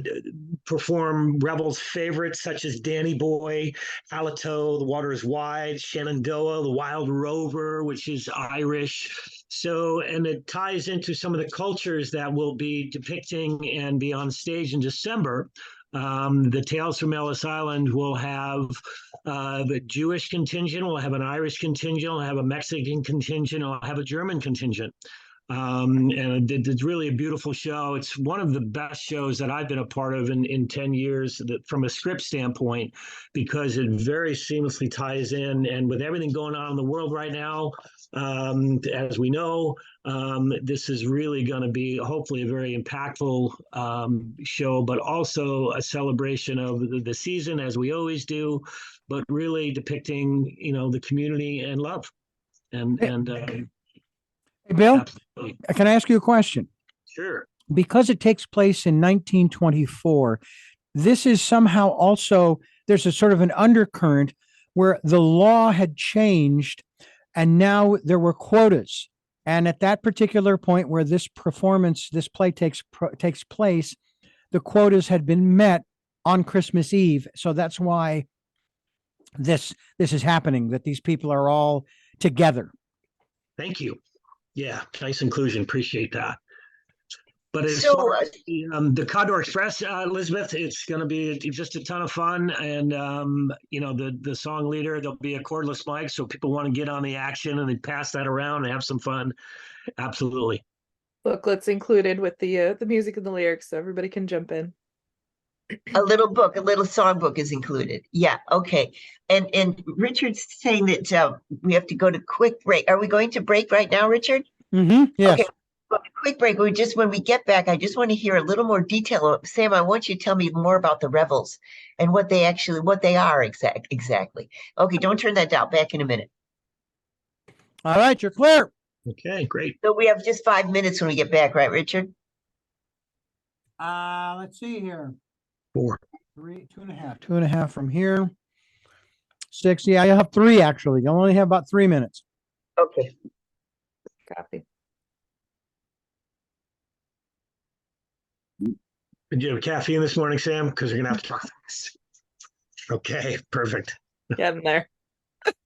perform Revels favorites such as Danny Boy, Halito, The Water is Wide, Shenandoah, The Wild Rover, which is Irish. So, and it ties into some of the cultures that we'll be depicting and be on stage in December. The Tales from Ellis Island will have the Jewish contingent, we'll have an Irish contingent, we'll have a Mexican contingent, we'll have a German contingent. And it's really a beautiful show. It's one of the best shows that I've been a part of in 10 years from a script standpoint, because it very seamlessly ties in. And with everything going on in the world right now, as we know, this is really going to be hopefully a very impactful show, but also a celebration of the season, as we always do, but really depicting, the community and love. Hey, Bill, absolutely. Can I ask you a question? Sure. Because it takes place in 1924, this is somehow also, there's a sort of an undercurrent where the law had changed and now there were quotas. And at that particular point where this play takes place, the quotas had been met on Christmas Eve. So that's why this is happening, that these people are all together. Thank you. Yeah, nice inclusion. Appreciate that. But as So, far as the Condor Express, Elizabeth, it's going to be just a ton of fun. And, the song leader, there'll be a cordless mic. So people want to get on the action and they pass that around and have some fun. Absolutely. Booklets included with the music and the lyrics, so everybody can jump in. A little songbook is included. Yeah, okay. And Richard's saying that we have to go to quick break. Are we going to break right now, Richard? Mm-hmm. Yes. Okay. Quick break. When we get back, I just want to hear a little more detail. Sam, I want you to tell me more about the Revels and what they are exactly. Okay, don't turn that down. Back in a minute. All right, you're clear. Okay, great. So we have just 5 minutes when we get back, right, Richard? Let's see here. 4. 3, 2.5. 2.5 from here. 6. Yeah, you have 3 actually. You only have about 3 minutes. Okay. Copy. Did you have caffeine this morning, Sam? Because we're gonna have to talk fast. Okay, perfect. Getting there.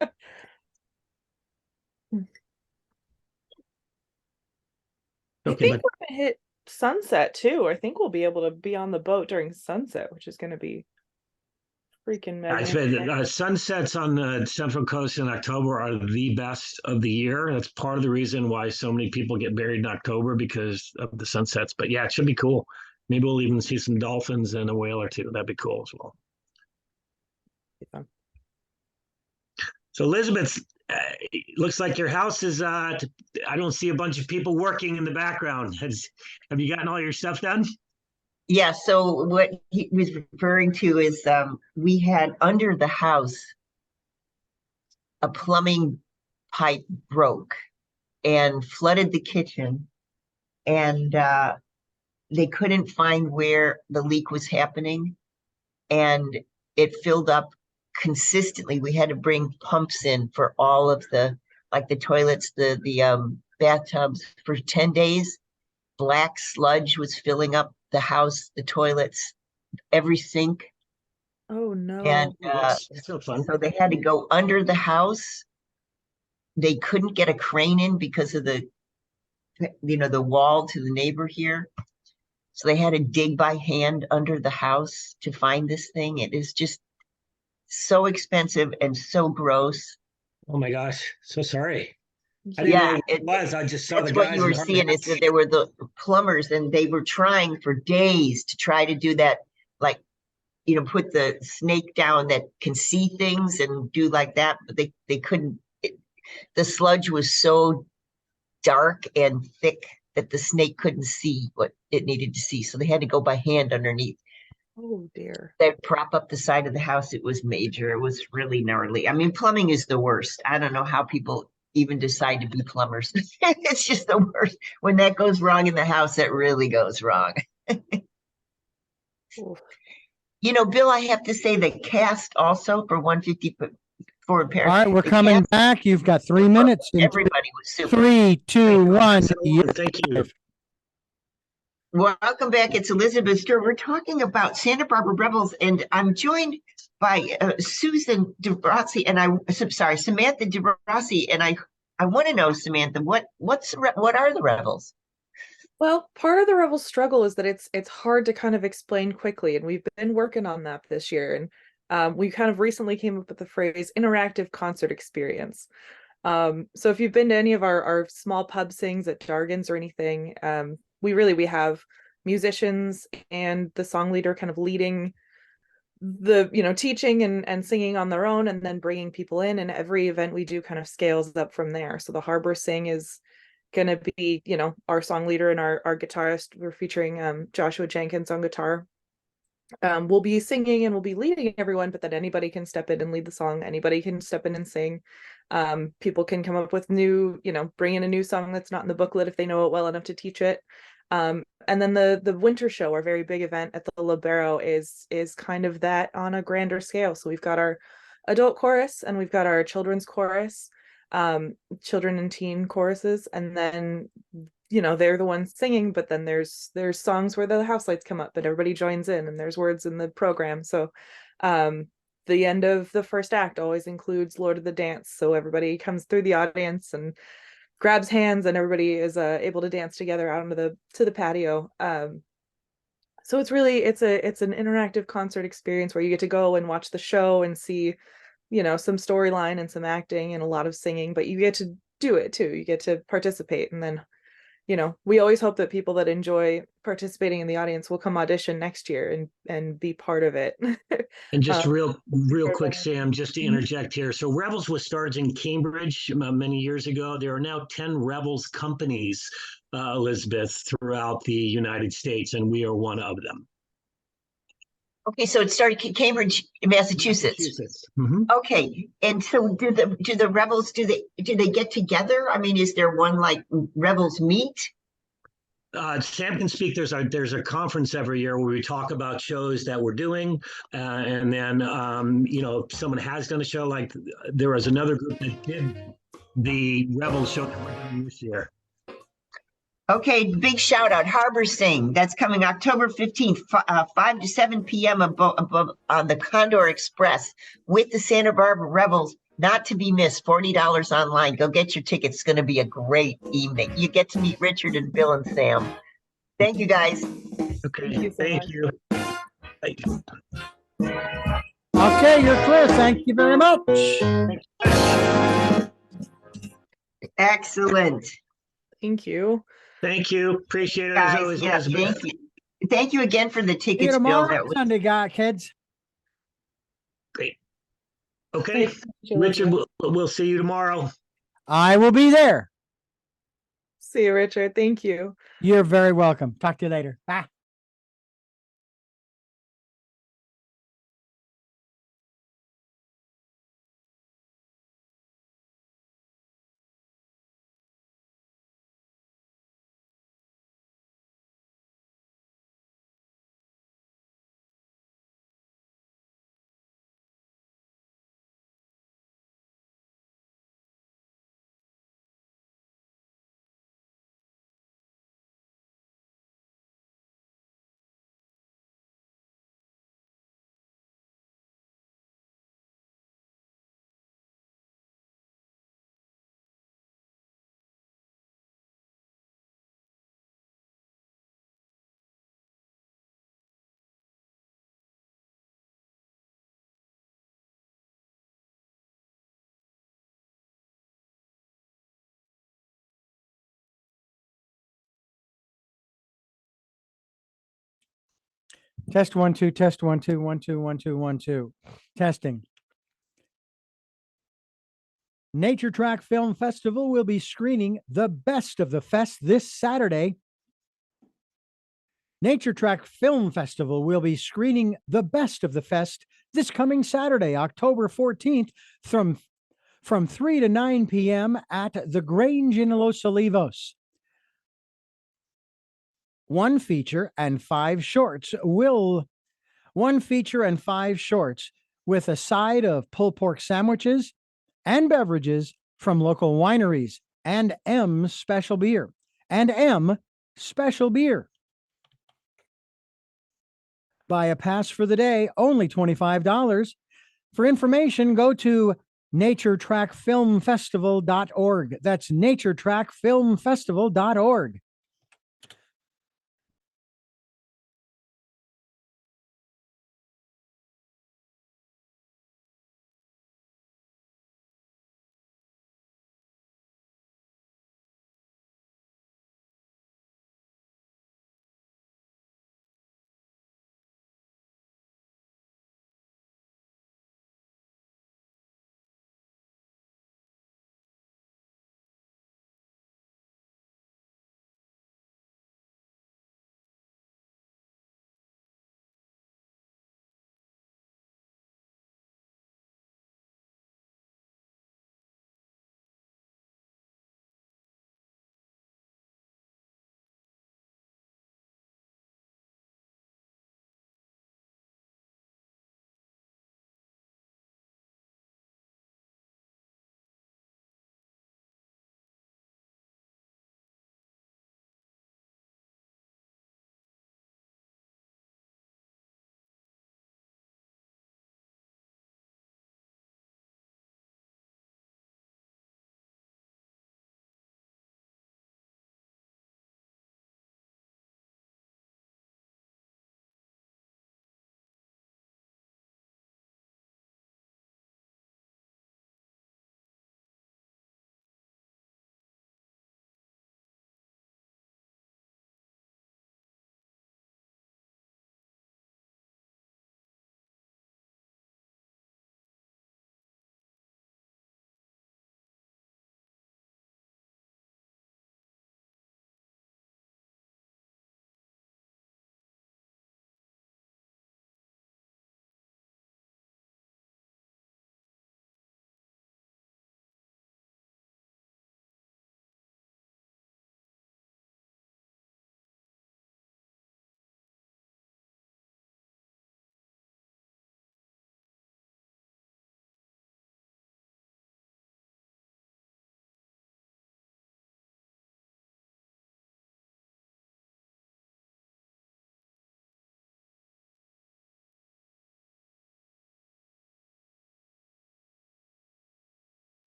I Okay, think we're gonna hit sunset too. I think we'll be able to be on the boat during sunset, which is gonna be freaking mega. Sunsets on the Central Coast in October are the best of the year. That's part of the reason why so many people get married in October, because of the sunsets. But yeah, it should be cool. Maybe we'll even see some dolphins and a whale or two. That'd be cool as well. So Elizabeth, looks like your house is. I don't see a bunch of people working in the background. Have you gotten all your stuff done? Yeah, so what he was referring to is we had under the house a plumbing pipe broke and flooded the kitchen, and they couldn't find where the leak was happening, and it filled up consistently. We had to bring pumps in for all of the toilets, the bathtubs for 10 days. Black sludge was filling up the house, the toilets, every sink. Oh no. And that's no fun. so they had to go under the house. They couldn't get a crane in because of the wall to the neighbor here. So they had to dig by hand under the house to find this thing. It is just so expensive and so gross. Oh my gosh, so sorry. I didn't Yeah, know what it was. I just saw the that's guys. what you were in hard seeing is hats. that there were the plumbers, and they were trying for days to try to do that, like, put the snake down that can see things and do like that, but they couldn't. The sludge was so dark and thick that the snake couldn't see what it needed to see, so they had to go by hand underneath. Oh dear. That prop up the side of the house. It was major. It was really gnarly. I mean, plumbing is the worst. I don't know how people even decide to be plumbers. It's just the worst. When that goes wrong in the house, that really goes wrong. Bill, I have to say that cast also for 150 for repair. All right, we're coming back. You've got 3 minutes. Everybody was super. 3, 2, 1. Thank you. Welcome back. It's Elizabeth Stewart. We're talking about Santa Barbara Revels, and I'm joined by Susan DeRossi, and Samantha DeRossi, and I want to know, Samantha, what are the Revels? Well, part of the Revels struggle is that it's hard to kind of explain quickly, and we've been working on that this year, and we kind of recently came up with the phrase interactive concert experience. So if you've been to any of our small pub sings at Dargan's or anything, we have musicians and the song leader kind of leading the, teaching and singing on their own, and then bringing people in, and every event we do kind of scales up from there. So the Harbor Sing is going to be, our song leader and our guitarist. We're featuring Joshua Jenkins on guitar. We'll be singing and we'll be leading everyone, but then anybody can step in and lead the song. Anybody can step in and sing. People can come up with new, bring in a new song that's not in the booklet if they know it well enough to teach it. And then the winter show, our very big event at the Libero, is kind of that on a grander scale. So we've got our adult chorus and we've got our children's chorus, children and teen choruses, and then they're the ones singing, but then there's songs where the house lights come up and everybody joins in, and there's words in the program. So the end of the first act always includes Lord of the Dance, so everybody comes through the audience and grabs hands, and everybody is able to dance together out onto the patio. So it's an interactive concert experience where you get to go and watch the show and see some storyline and some acting and a lot of singing, but you get to do it too. You get to participate, and then we always hope that people that enjoy participating in the audience will come audition next year and be part of it. And just real quick, Sam, just to interject here. So Revels was started in Cambridge many years ago. There are now 10 Revels companies, Elizabeth, throughout the United States, and we are one of them. Okay, so it started in Cambridge, Massachusetts. Mm-hmm. Okay, and so do the Revels, do they get together? I mean, is there one like Revels meet? Sam can speak. There's a conference every year where we talk about shows that we're doing, and then if someone has done a show, like there was another group that did the Revels show that we're doing this year. Okay, big shout out, Harbor Sing. That's coming October 15th, 5 to 7 p.m. above on the Condor Express with the Santa Barbara Revels. Not to be missed, $40 online. Go get your tickets. It's going to be a great evening. You get to meet Richard and Bill and Sam. Thank you, guys. Okay, thank you. Thank you. Okay, you're clear. Thank you very much. Excellent. Thank you. Thank you. Appreciate it Guys, as always, yeah, Elizabeth. thank you. Thank you again for the See you tickets, Bill. tomorrow, That was Sunday, kids. Great. Okay, Richard, we'll see you tomorrow. I will be there. See you, Richard. Thank you. You're very welcome. Talk to you later. Bye. Test 1 2, test 1 2, 1 2, 1 2, 1 2. Testing. Nature Track Film Festival will be screening the best of the fest this Saturday. Nature Track Film Festival will be screening the best of the fest this coming Saturday, October 14th, from 3 to 9 p.m. at the Grange in Los Olivos. One feature and five shorts with a side of pulled pork sandwiches and beverages from local wineries and special beer. Buy a pass for the day, only $25. For information, go to naturetrackfilmfestival.org. That's naturetrackfilmfestival.org.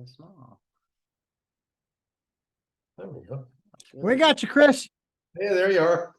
Small. There we go. We got you, Chris. Hey, there you are.